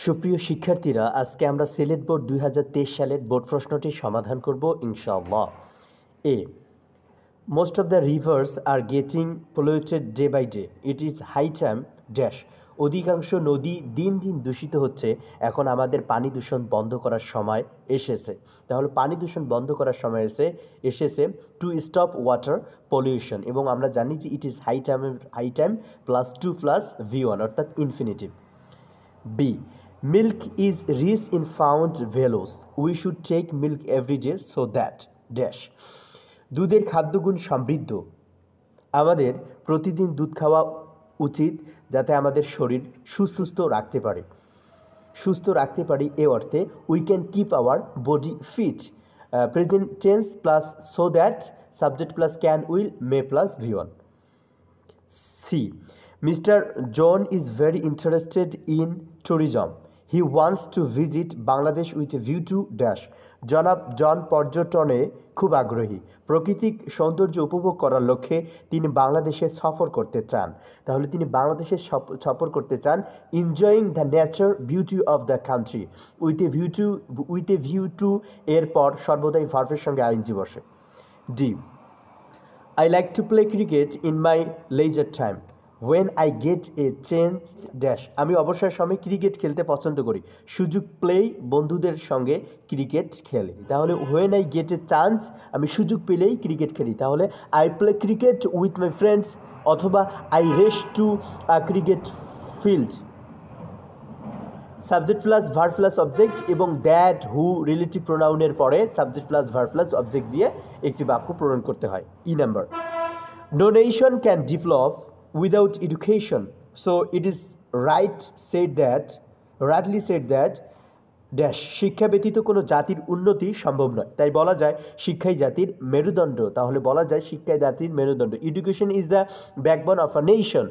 সুপ্রিয় শিক্ষার্থীরা, আজকে আমরা সিলেট বোর্ড 2023 সালের বোর্ড প্রশ্নটি সমাধান করব ইনশাআল্লাহ। A, most of the rivers are getting polluted day by day, it is high time dash. অধিকাংশ নদী দিন দিন দূষিত হচ্ছে, এখন আমাদের পানি দূষণ বন্ধ করার সময় এসেছে। তাহলে পানি দূষণ বন্ধ করার সময় এসেছে টু স্টপ ওয়াটার পলিউশন, এবং আমরা জানি যে it is high time plus to plus V1 অর্থাৎ infinitive. B, milk is rich in found values. We should take milk every day so that dash. দুধের খাদ্যগুণ সমৃদ্ধ, আমাদের প্রতিদিন দুধ খাওয়া উচিত যাতে আমাদের শরীর সুস্থ রাখতে পারি এ অর্থে we can keep our body fit. Present tense plus so that, subject plus can will may plus V1। C, Mr. John is very interested in tourism. He wants to visit Bangladesh with a view to dash. জনাব জন পর্যটনে খুব আগ্রহী, প্রাকৃতিক সৌন্দর্য উপভোগ করার লক্ষ্যে তিনি বাংলাদেশে সফর করতে চান। তাহলে তিনি বাংলাদেশে সফর করতে চান enjoying the nature beauty of the country with a view to এর পর সর্বদাই ভার্বের সঙ্গে আইএনজি বসে। D, I like to play cricket in my leisure time. When I get a chance dash, আমি অবসর সময় ক্রিকেট খেলতে পছন্দ করি। সুযোগ প্লেই বন্ধুদের সঙ্গে ক্রিকেট খেলি। তাহলে when I get a chance, আমি সুযোগ পেলেই ক্রিকেট খেলি। তাহলে I play cricket with my friends অথবা I race to a cricket field। Subject plus verb plus object এবং দ্যাট হু রিলেটিভ প্রোনাউনের পরে subject plus verb plus object দিয়ে একটি বাক্য পূরণ করতে হয়। E number, no nation can develop without education, so it is rightly said that dash. শিক্ষা ব্যতীত কোনো জাতির উন্নতি সম্ভব নয়, তাই বলা যায় শিক্ষাই জাতির মেরুদণ্ড। তাহলে বলা যায় শিক্ষাই জাতির মেরুদণ্ড। Education is the backbone of a nation.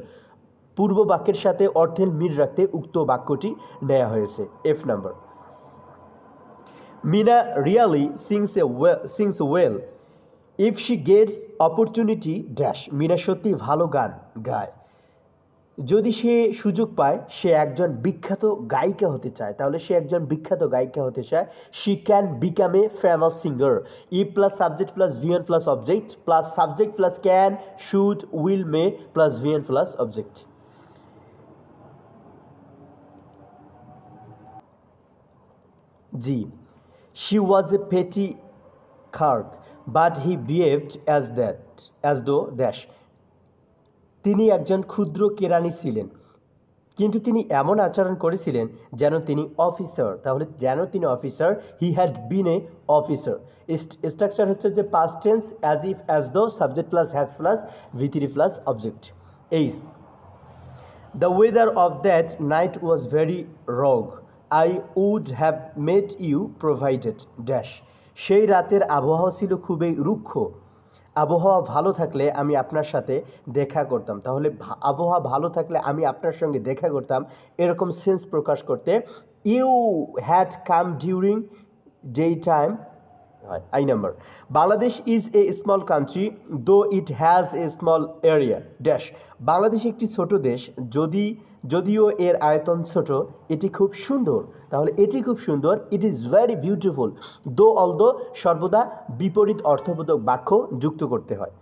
পূর্ব বাক্যের সাথে অর্থের মিল রাখতে উক্ত বাক্যটি নেওয়া হয়েছে। F number, Meena really sings well if she gets opportunity dash. Meena সত্যি ভালো গান গায়, যদি সে সুযোগ পায় সে একজন বিখ্যাত গায়িকা হতে চায়। তাহলে সে একজন বিখ্যাত গায়িকা হতে চায়। She can become a famous singer. E plus subject plus V1 plus object plus subject plus can should will may plus V1 plus object. G, she was a petty clerk, but he behaved as though dash. তিনি একজন ক্ষুদ্র কেরানি ছিলেন, কিন্তু তিনি এমন আচরণ করেছিলেন যেন তিনি অফিসার। তাহলে যেন তিনি officer, he had been a officer. Structure হচ্ছে যে past tense, as if as though, subject plus has plus V3 plus object. H, the weather of that night was very rough, I would have met you provided dash. সেই রাতের আবহাওয়া ছিল খুবই রুক্ষ, আবহাওয়া ভালো থাকলে আমি আপনার সাথে দেখা করতাম। তাহলে আবহাওয়া ভালো থাকলে আমি আপনার সঙ্গে দেখা করতাম, এরকম সেন্স প্রকাশ করতে you had come during day time হয়। I number, Bangladesh is a small country though it has a small area dash. Bangladesh একটি ছোট দেশ, যদিও এর আয়তন ছোট, এটি খুব সুন্দর। তাহলে এটি খুব সুন্দর, it is very beautiful. Though although সর্বদা বিপরীত অর্থবোধক বাক্য যুক্ত করতে হয়।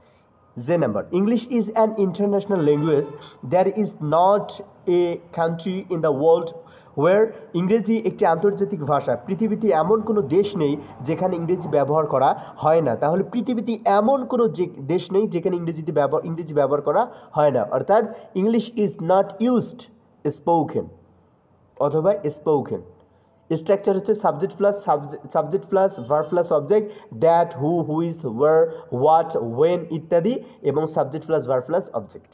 G number, English is an international language, there is not a country in the world where. ইংরেজি একটি আন্তর্জাতিক ভাষা, পৃথিবীতে এমন কোনো দেশ নেই যেখানে ইংরেজি ব্যবহার করা হয় না। তাহলে পৃথিবীতে এমন কোনো দেশ নেই যেখানে ইংরেজি ব্যবহার করা হয় না, অর্থাৎ English is not used spoken অথবা স্পোকেন। স্ট্রাকচার হচ্ছে subject plus verb plus object, that who is where what when ইত্যাদি, এবং subject plus verb plus object.